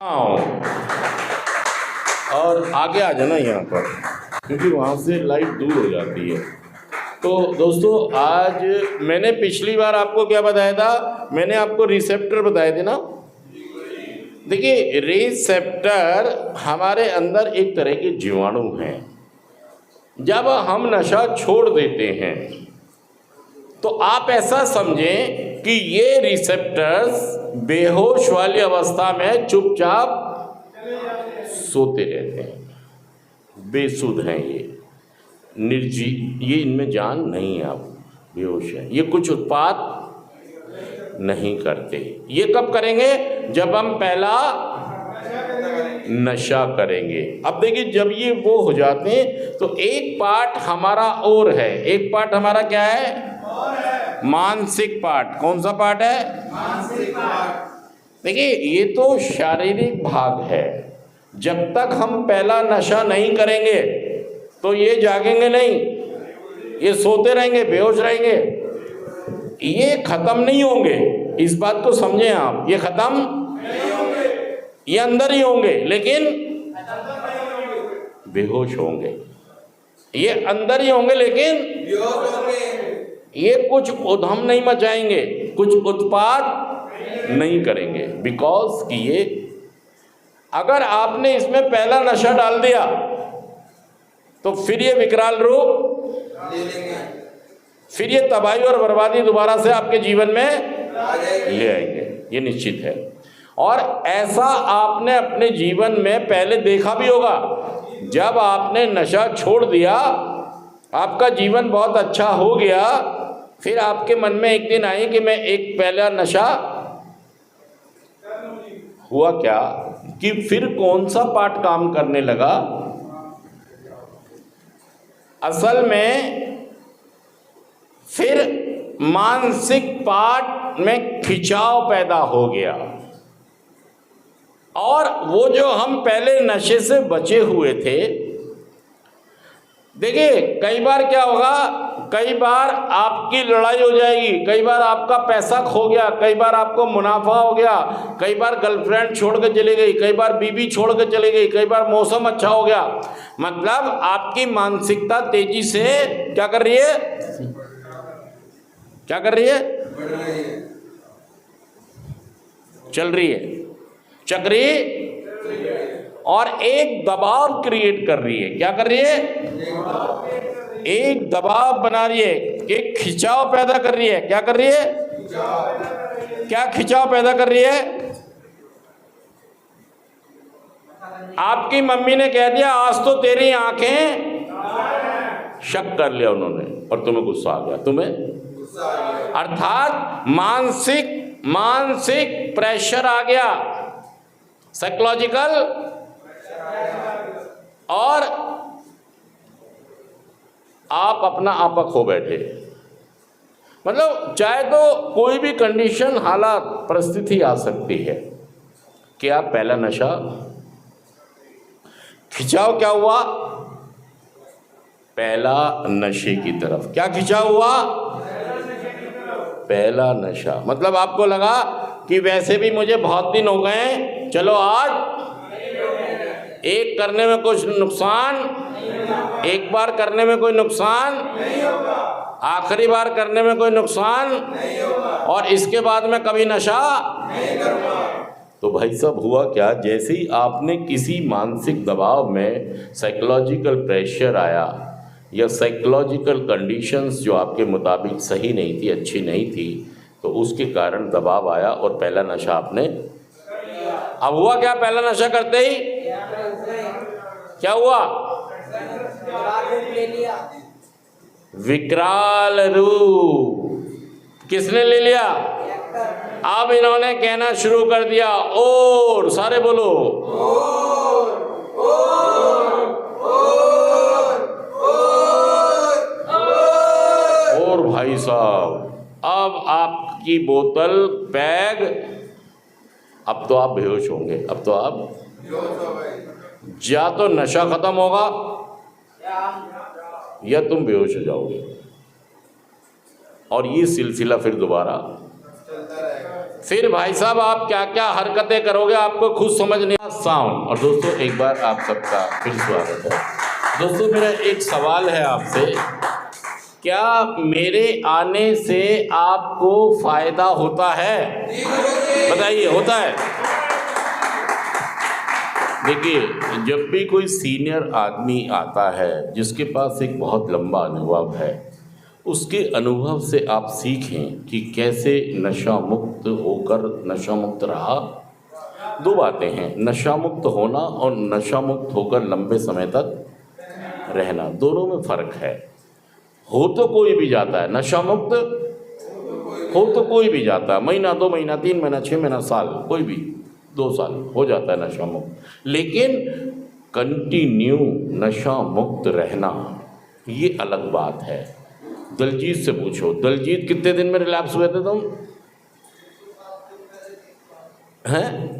और आगे आ जाना यहाँ पर, क्योंकि वहाँ से लाइट दूर हो जाती है। तो दोस्तों, आज मैंने पिछली बार आपको क्या बताया था? मैंने आपको रिसेप्टर बताए थे ना। देखिए, रिसेप्टर हमारे अंदर एक तरह के जीवाणु हैं। जब हम नशा छोड़ देते हैं तो आप ऐसा समझें कि ये रिसेप्टर्स बेहोश वाली अवस्था में चुपचाप सोते रहते हैं, बेसुध हैं, ये निर्जीव, ये इनमें जान नहीं है, आप बेहोश हैं, ये कुछ उत्पाद नहीं करते। ये कब करेंगे? जब हम पहला नशा करेंगे। अब देखिए, जब ये वो हो जाते हैं तो एक पार्ट हमारा और है, एक पार्ट हमारा क्या है? मानसिक पार्ट। कौन सा पार्ट है? मानसिक पार्ट। देखिए, ये तो शारीरिक भाग है। जब तक हम पहला नशा नहीं करेंगे तो ये जागेंगे नहीं, ये सोते रहेंगे, बेहोश रहेंगे, ये खत्म नहीं होंगे। इस बात को समझें आप, ये खत्म नहीं होंगे, ये अंदर ही होंगे लेकिन बेहोश होंगे। ये अंदर ही होंगे लेकिन बेहोश होंगे। ये कुछ उधम नहीं मचाएंगे, कुछ उत्पाद नहीं करेंगे, बिकॉज कि ये, अगर आपने इसमें पहला नशा डाल दिया तो फिर ये विकराल रूप ले लेंगे, फिर ये तबाही और बर्बादी दोबारा से आपके जीवन में ले आएंगे, ये निश्चित है। और ऐसा आपने अपने जीवन में पहले देखा भी होगा। जब आपने नशा छोड़ दिया, आपका जीवन बहुत अच्छा हो गया, फिर आपके मन में एक दिन आई कि मैं एक पहला नशा, हुआ क्या कि फिर कौन सा पार्ट काम करने लगा? असल में फिर मानसिक पार्ट में खिंचाव पैदा हो गया, और वो जो हम पहले नशे से बचे हुए थे, देखिए कई बार क्या होगा, कई बार आपकी लड़ाई हो जाएगी, कई बार आपका पैसा खो गया, कई बार आपको मुनाफा हो गया, कई बार गर्लफ्रेंड छोड़ के चली गई, कई बार बीवी छोड़ के चली गई, कई बार मौसम अच्छा हो गया। मतलब आपकी मानसिकता तेजी से क्या कर रही है? क्या कर रही है? चल रही है, चक्री, और एक दबाव क्रिएट कर रही है। क्या कर रही है? एक दबाव बना रही है, एक खिंचाव पैदा कर रही है। क्या कर रही है? क्या खिंचाव पैदा कर रही है? आपकी मम्मी ने कह दिया आज तो तेरी आंखें, शक कर लिया उन्होंने और तुम्हें गुस्सा आ गया, तुम्हें, अर्थात मानसिक प्रेशर आ गया, साइकोलॉजिकल, और आप अपना आपा खो बैठे। मतलब चाहे तो कोई भी कंडीशन, हालात, परिस्थिति आ सकती है कि आप पहला नशा, खिंचाव क्या हुआ? पहला नशे की तरफ। क्या खिंचाव हुआ? पहला नशा। मतलब आपको लगा कि वैसे भी मुझे बहुत दिन हो गए, चलो आज एक करने में कुछ नुकसान, एक बार करने में कोई नुकसान नहीं होगा, आखिरी बार करने में कोई नुकसान नहीं होगा, और इसके बाद में कभी नशा नहीं करूंगा। तो भाई साहब, हुआ क्या? जैसे ही आपने किसी मानसिक दबाव में, साइकोलॉजिकल प्रेशर आया या साइकोलॉजिकल कंडीशंस जो आपके मुताबिक सही नहीं थी, अच्छी नहीं थी, तो उसके कारण दबाव आया और पहला नशा आपने। अब हुआ क्या? पहला नशा करते ही क्या हुआ? विकराल रूप। किसने ले लिया? अब इन्होंने कहना शुरू कर दिया, और सारे बोलो, और भाई साहब, अब आपकी बोतल, बैग, अब तो आप बेहोश होंगे। अब तो आप, या तो नशा खत्म होगा या तुम बेहोश हो जाओगे, और ये सिलसिला फिर दोबारा फिर भाई साहब आप क्या क्या हरकतें करोगे आपको खुद समझ नहीं साउंड। और दोस्तों एक बार आप सबका फिर स्वागत है। दोस्तों मेरा एक सवाल है आपसे, क्या मेरे आने से आपको फायदा होता है? बताइए, होता है? देखिए, जब भी कोई सीनियर आदमी आता है जिसके पास एक बहुत लंबा अनुभव है, उसके अनुभव से आप सीखें कि कैसे नशा मुक्त होकर नशा मुक्त रहा। दो बातें हैं, नशा मुक्त होना और नशा मुक्त होकर लंबे समय तक रहना, दोनों में फ़र्क है। हो तो कोई भी जाता है नशा मुक्त, हो तो कोई भी जाता है, महीना 2 महीना 3 महीना 6 महीना साल, कोई भी 2 साल हो जाता है नशा मुक्त। लेकिन कंटिन्यू नशा मुक्त रहना ये अलग बात है। दलजीत से पूछो, दलजीत कितने दिन में रिलैप्स हुए थे तुम हैं?